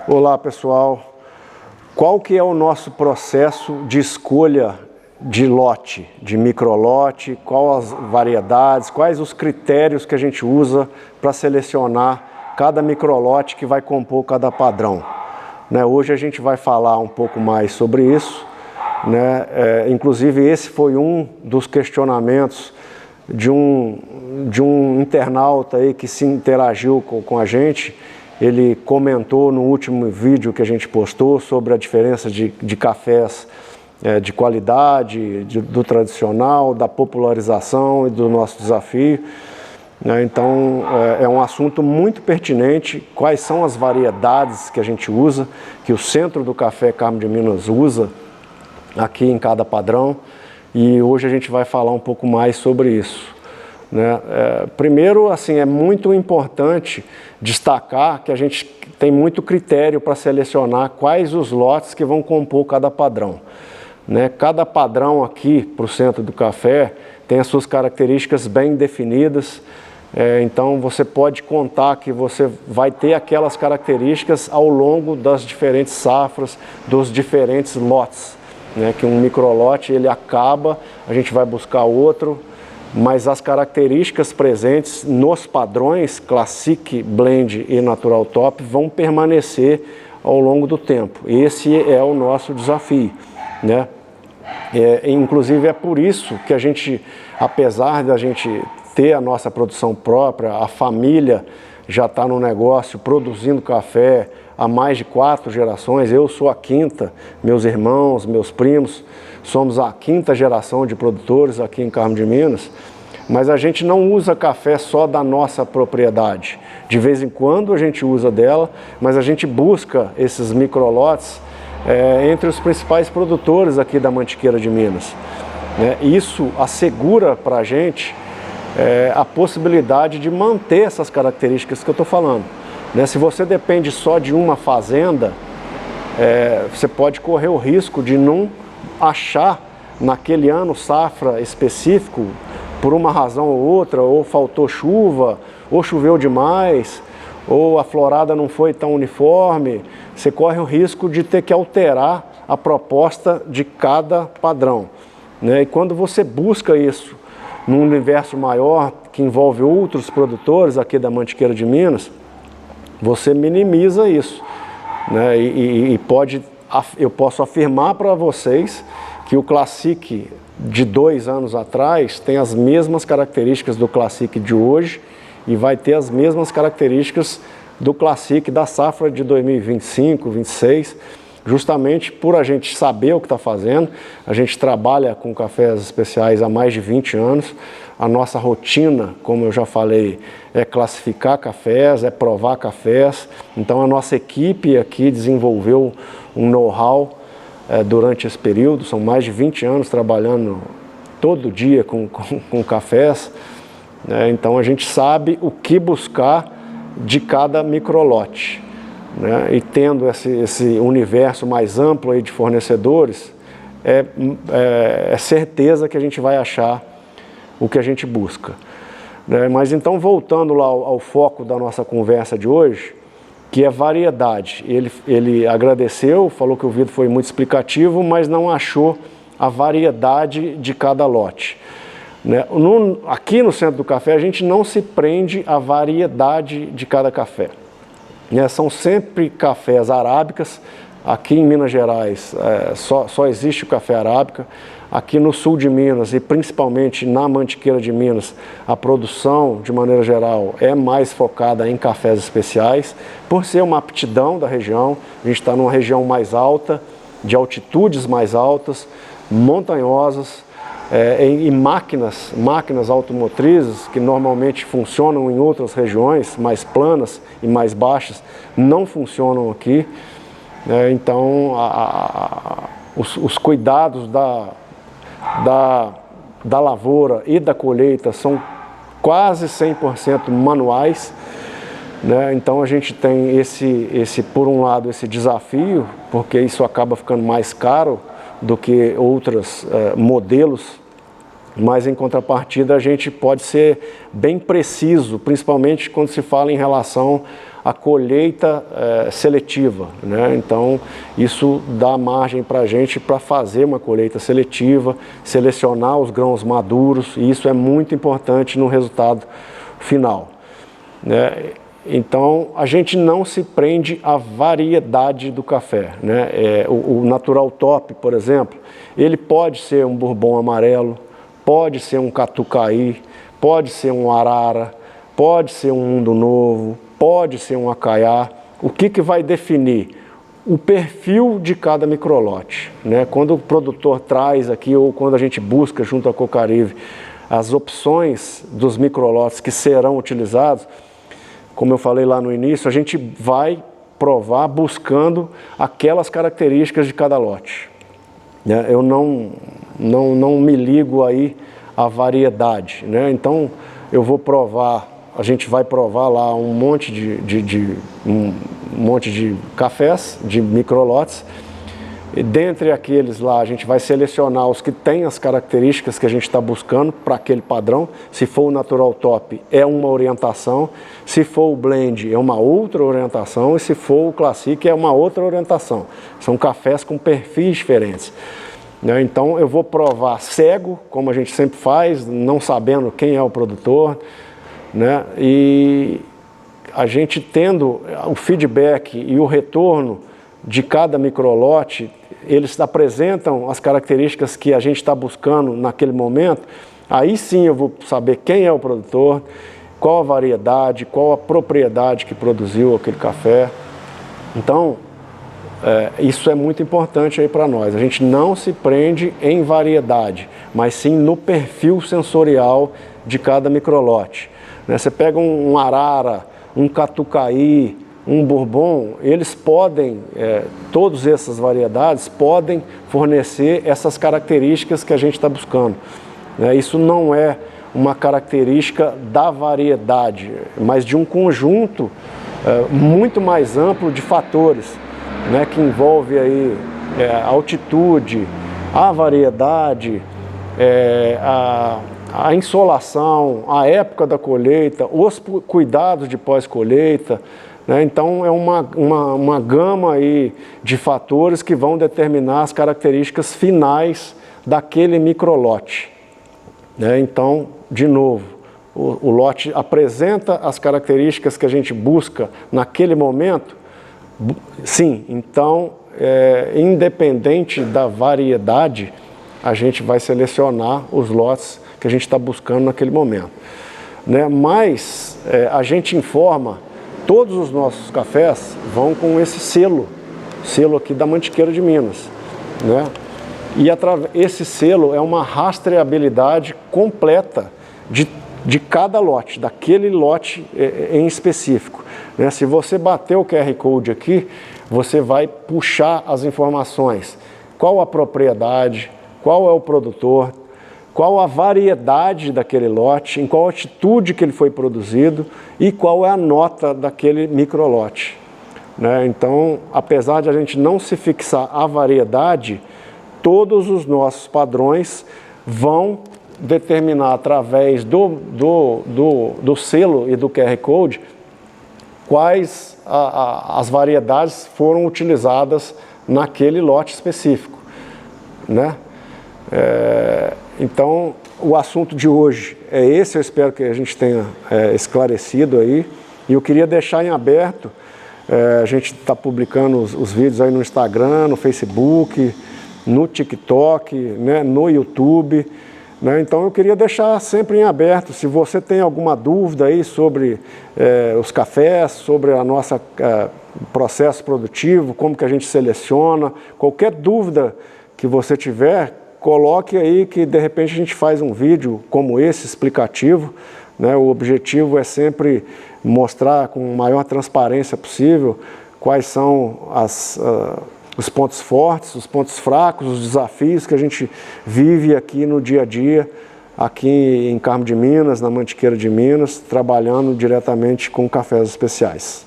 Olá pessoal, qual que é o nosso processo de escolha de lote, de microlote, quais as variedades, quais os critérios que a gente usa para selecionar cada microlote que vai compor cada padrão? Hoje a gente vai falar um pouco mais sobre isso, inclusive esse foi um dos questionamentos de um internauta aí que se interagiu com a gente. Ele comentou no último vídeo que a gente postou sobre a diferença de cafés de qualidade, do tradicional, da popularização e do nosso desafio. Então é um assunto muito pertinente, quais são as variedades que a gente usa, que o Centro do Café Carmo de Minas usa aqui em cada padrão, e hoje a gente vai falar um pouco mais sobre isso. Primeiro, assim, é muito importante destacar que a gente tem muito critério para selecionar quais os lotes que vão compor cada padrão. Cada padrão aqui para o Centro do Café tem as suas características bem definidas, então você pode contar que você vai ter aquelas características ao longo das diferentes safras, dos diferentes lotes. Que um microlote ele acaba, a gente vai buscar outro, mas as características presentes nos padrões Classic, Blend e Natural Top vão permanecer ao longo do tempo. Esse é o nosso desafio, inclusive é por isso que a gente, apesar da gente ter a nossa produção própria, a família já está no negócio produzindo café há mais de 4 gerações, eu sou a quinta, meus irmãos, meus primos, somos a 5ª geração de produtores aqui em Carmo de Minas, mas a gente não usa café só da nossa propriedade. De vez em quando a gente usa dela, mas a gente busca esses microlotes entre os principais produtores aqui da Mantiqueira de Minas. Isso assegura para a gente a possibilidade de manter essas características que eu estou falando. Se você depende só de uma fazenda, você pode correr o risco de não achar naquele ano safra específico, por uma razão ou outra, ou faltou chuva, ou choveu demais, ou a florada não foi tão uniforme, você corre o risco de ter que alterar a proposta de cada padrão. E quando você busca isso num universo maior, que envolve outros produtores aqui da Mantiqueira de Minas, você minimiza isso. Eu posso afirmar para vocês que o Classic de 2 anos atrás tem as mesmas características do Classic de hoje e vai ter as mesmas características do Classic da safra de 2025, 2026, justamente por a gente saber o que está fazendo. A gente trabalha com cafés especiais há mais de 20 anos, a nossa rotina, como eu já falei, é classificar cafés, é provar cafés, então a nossa equipe aqui desenvolveu um know-how durante esse período, são mais de 20 anos trabalhando todo dia com cafés, então a gente sabe o que buscar de cada microlote, e tendo esse universo mais amplo aí de fornecedores, é certeza que a gente vai achar o que a gente busca. Mas então, voltando lá ao foco da nossa conversa de hoje, que é variedade. Ele agradeceu, falou que o vídeo foi muito explicativo, mas não achou a variedade de cada lote. Aqui no Centro do Café a gente não se prende à variedade de cada café. São sempre cafés arábicas. Aqui em Minas Gerais só existe o café arábica. Aqui no sul de Minas e principalmente na Mantiqueira de Minas, a produção, de maneira geral, é mais focada em cafés especiais, por ser uma aptidão da região. A gente está numa região mais alta, de altitudes mais altas, montanhosas, e máquinas automotrizes que normalmente funcionam em outras regiões mais planas e mais baixas, não funcionam aqui. Então, os cuidados da lavoura e da colheita são quase 100% manuais. Então a gente tem por um lado, esse desafio, porque isso acaba ficando mais caro do que outros modelos, mas em contrapartida a gente pode ser bem preciso, principalmente quando se fala em relação a colheita seletiva, né? Então, isso dá margem para a gente para fazer uma colheita seletiva, selecionar os grãos maduros, e isso é muito importante no resultado final, né? Então, a gente não se prende à variedade do café, né? O Natural Top, por exemplo, ele pode ser um bourbon amarelo, pode ser um catucaí, pode ser um arara, pode ser um mundo novo, pode ser um acaiá. O que vai definir? O perfil de cada microlote, né? Quando o produtor traz aqui, ou quando a gente busca junto à Cocarive as opções dos microlotes que serão utilizados, como eu falei lá no início, a gente vai provar buscando aquelas características de cada lote, né? Eu não me ligo aí à variedade, né? Então eu vou provar, a gente vai provar lá um monte de cafés, de microlotes, e dentre aqueles lá a gente vai selecionar os que têm as características que a gente está buscando para aquele padrão. Se for o Natural Top, é uma orientação; se for o Blend, é uma outra orientação; e se for o Classic, é uma outra orientação. São cafés com perfis diferentes, né? Então eu vou provar cego, como a gente sempre faz, não sabendo quem é o produtor, né? E a gente tendo o feedback e o retorno de cada microlote, eles apresentam as características que a gente está buscando naquele momento. Aí sim eu vou saber quem é o produtor, qual a variedade, qual a propriedade que produziu aquele café. Então, isso é muito importante aí para nós. A gente não se prende em variedade, mas sim no perfil sensorial de cada microlote, né? Você pega um arara, um catucaí, um bourbon, eles podem, todas essas variedades podem fornecer essas características que a gente está buscando, né? Isso não é uma característica da variedade, mas de um conjunto muito mais amplo de fatores, né, que envolve aí a altitude, a variedade, a insolação, a época da colheita, os cuidados de pós-colheita, né? Então é uma gama aí de fatores que vão determinar as características finais daquele microlote, né? Então, de novo, o lote apresenta as características que a gente busca naquele momento. Sim, então, independente da variedade, a gente vai selecionar os lotes que a gente está buscando naquele momento, né? Mas a gente informa, todos os nossos cafés vão com esse selo aqui da Mantiqueira de Minas, né? E esse selo é uma rastreabilidade completa de cada lote, daquele lote em específico, né? Se você bater o QR Code aqui, você vai puxar as informações: qual a propriedade, qual é o produtor, qual a variedade daquele lote, em qual altitude que ele foi produzido e qual é a nota daquele microlote, né? Então, apesar de a gente não se fixar à variedade, todos os nossos padrões vão determinar através do selo e do QR Code quais as variedades foram utilizadas naquele lote específico, né? Então, o assunto de hoje é esse. Eu espero que a gente tenha esclarecido aí, e eu queria deixar em aberto, a gente está publicando os vídeos aí no Instagram, no Facebook, no TikTok, né, no YouTube, né? Então eu queria deixar sempre em aberto, se você tem alguma dúvida aí sobre os cafés, sobre a nossa processo produtivo, como que a gente seleciona, qualquer dúvida que você tiver, coloque aí que de repente a gente faz um vídeo como esse, explicativo, né? O objetivo é sempre mostrar com a maior transparência possível quais são os pontos fortes, os pontos fracos, os desafios que a gente vive aqui no dia a dia, aqui em Carmo de Minas, na Mantiqueira de Minas, trabalhando diretamente com cafés especiais.